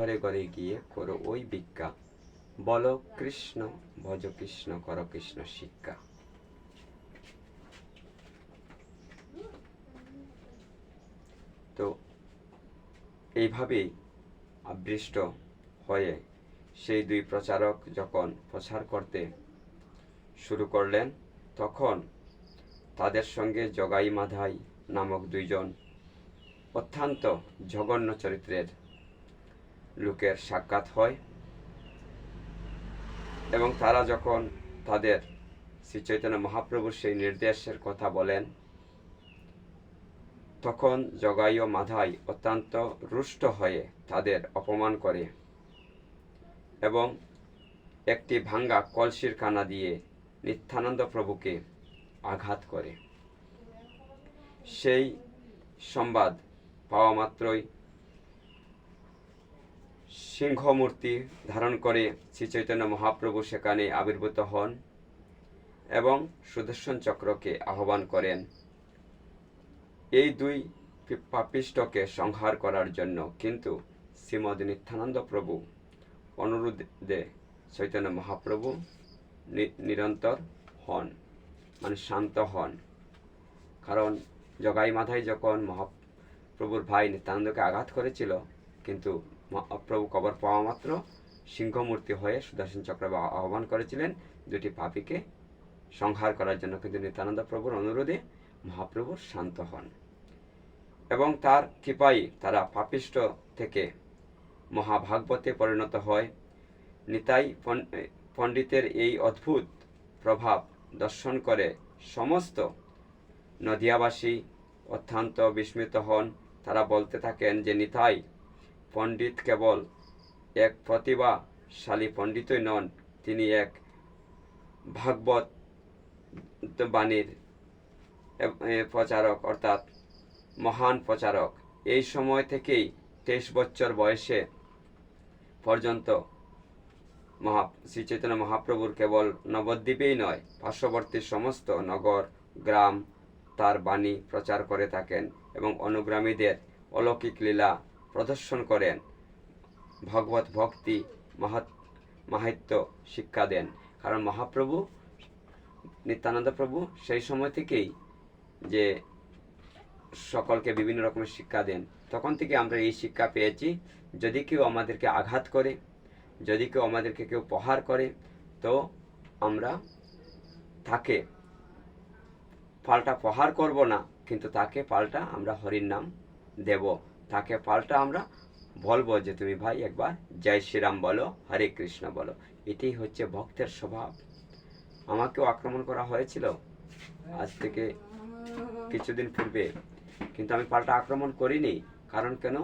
ঘরে ঘরে গিয়ে করো ওই ভিক্ষা, বলো কৃষ্ণ ভজ কৃষ্ণ কর কৃষ্ণ শিক্ষা। তো এইভাবেই আবৃষ্ট হয়ে সেই দুই প্রচারক যখন প্রচার করতে শুরু করলেন, তখন তাদের সঙ্গে জগাই মাধাই নামক দুইজন অত্যন্ত জঘন্য চরিত্রের লোকের সাক্ষাৎ হয়। এবং তারা যখন তাদের শ্রী চৈতন্য মহাপ্রভুর সেই নির্দেশের কথা বলেন, তখন জগাই ও মাধাই অত্যন্ত রুষ্ট হয়ে তাদের অপমান করে এবং একটি ভাঙ্গা কলসির কানা দিয়ে নিত্যানন্দ প্রভুকে আঘাত করে। সেই সংবাদ পাওয়া মাত্রই সিংহমূর্তি ধারণ করে শ্রী চৈতন্য মহাপ্রভু সেখানে আবির্ভূত হন এবং সুদর্শন চক্রকে আহ্বান করেন এই দুই পাপিষ্ঠকে সংহার করার জন্য। কিন্তু শ্রীমদ নিত্যানন্দ প্রভু অনুরোধে চৈতন্য মহাপ্রভু নিরন্তর হন, মানে শান্ত হন। কারণ জগাই মাধাই যখন মহাপ্রভুর ভাই নিত্যানন্দকে আঘাত করেছিল, কিন্তু মহাপ্রভু খবর পাওয়া মাত্র সিংহমূর্তি হয়ে সুদর্শন চক্র আহ্বান করেছিলেন দুটি পাপীকে সংহার করার জন্য। কিন্তু নিত্যানন্দ প্রভুর অনুরোধে মহাপ্রভু শান্ত হন এবং তার কৃপায় তারা পাপিষ্ঠ থেকে মহাভাগবতে পরিণত হয়। নিতাই পণ্ডিতের এই অদ্ভুত প্রভাব দর্শন করে সমস্ত নদিয়াবাসী অত্যন্ত বিস্মিত হন। তারা বলতে থাকেন যে নিতাই পণ্ডিত কেবল এক প্রতিভাশালী পণ্ডিতই নন, তিনি এক ভাগবত বাণীর প্রচারক, অর্থাৎ মহান প্রচারক। এই সময় থেকেই 23 বছর বয়সে পর্যন্ত শ্রী চৈতন্য মহাপ্রভুর কেবল নবদ্বীপেই নয়, পার্শ্ববর্তী সমস্ত নগর গ্রাম তার বাণী প্রচার করে থাকেন এবং অনুগ্রামীদের অলৌকিক লীলা প্রদর্শন করেন, ভগবত ভক্তি মাহাত্ম্য শিক্ষা দেন। কারণ মহাপ্রভু নিত্যানন্দ প্রভু সেই সময় থেকেই যে সকলকে বিভিন্ন রকমের শিক্ষা দেন, তখন থেকে আমরা এই শিক্ষা পেয়েছি, যদি কেউ আমাদেরকে আঘাত করে, যদি কেউ আমাদেরকে কেউ প্রহার করে, তো আমরা তাকে পাল্টা প্রহার করব না, কিন্তু তাকে পাল্টা আমরা হরির নাম দেব, তাকে পাল্টা আমরা বলবো যে তুমি ভাই একবার জয় শ্রীরাম বলো, হরে কৃষ্ণ বলো। এটাই হচ্ছে ভক্তের স্বভাব। আমাকেও আক্রমণ করা হয়েছিল আজ থেকে কিছুদিন পূর্বে, কিন্তু আমি পাল্টা আক্রমণ করিনি। কারণ কেন?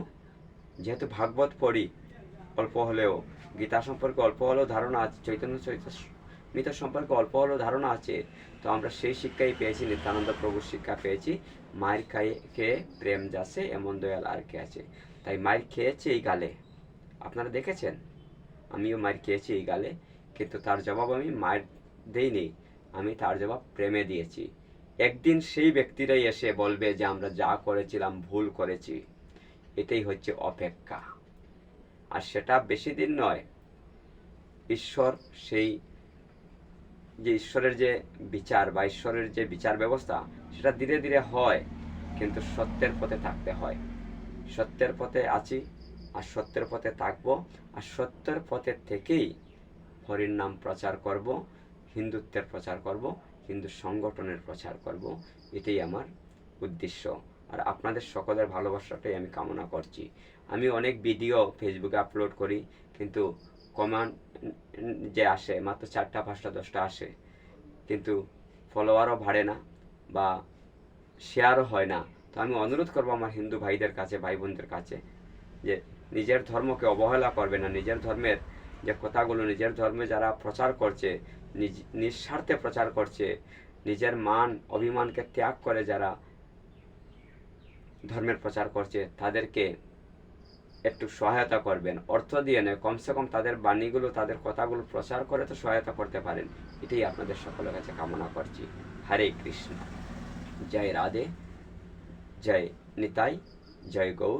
যেহেতু ভাগবত পড়ি, অল্প হলেও গীতা সম্পর্কে অল্প হলেও ধারণা আছে, চৈতন্য চরিতামৃত সম্পর্কে অল্প হলেও ধারণা আছে, তো আমরা সেই শিক্ষাই পেয়েছি, নিত্যানন্দ প্রভুর শিক্ষা পেয়েছি। মায়ের খেয়ে প্রেম যাচ্ছে এমন দয়াল আর কে আছে। তাই মায়ের খেয়েছে এই গালে, আপনারা দেখেছেন, আমিও মায়ের খেয়েছি এই গালে, কিন্তু তার জবাব আমি মায়ের দেইনি, আমি তার জবাব প্রেমে দিয়েছি। একদিন সেই ব্যক্তিরাই এসে বলবে যে আমরা যা করেছিলাম ভুল করেছি। এটাই হচ্ছে অপেক্ষা, আর সেটা বেশি দিন নয়। ঈশ্বর সেই যে ঈশ্বরের যে বিচার বা ঈশ্বরের যে বিচার ব্যবস্থা, সেটা ধীরে ধীরে হয়, কিন্তু সত্যের পথে থাকতে হয়। সত্যের পথে আছি আর সত্যের পথে থাকবো, আর সত্যের পথে থেকেই হরির নাম প্রচার করব, হিন্দুত্বের প্রচার করব, হিন্দু সংগঠনের প্রচার করব। এটাই আমার উদ্দেশ্য, আর আপনাদের সকলের ভালোবাসাটাই আমি কামনা করছি। আমি অনেক ভিডিও ফেসবুকে আপলোড করি, কিন্তু কমেন্ট যে আসে মাত্র 4টা 5টা 10টা আসে, কিন্তু ফলোয়ারও বাড়ে না বা শেয়ারও হয় না। তো আমি অনুরোধ করবো আমার হিন্দু ভাইদের কাছে, ভাই বোনদের কাছে, যে নিজের ধর্মকে অবহেলা করবে না। নিজের ধর্মের যে কথাগুলো নিজের ধর্মে যারা প্রচার করছে, নিঃস্বার্থে প্রচার করছে, নিজের মান অভিমানকে ত্যাগ করে যারা ধর্মের প্রচার করছে, তাদেরকে একটু সহায়তা করবেন, অর্থ দিয়ে নয়, কমসে কম তাদের বাণীগুলো তাদের কথাগুলো প্রচার করে তো সহায়তা করতে পারেন। এটাই আপনাদের সকলের কাছে কামনা করছি। হরে কৃষ্ণ, জয় রাধে, জয় নিতাই, জয় গৌর।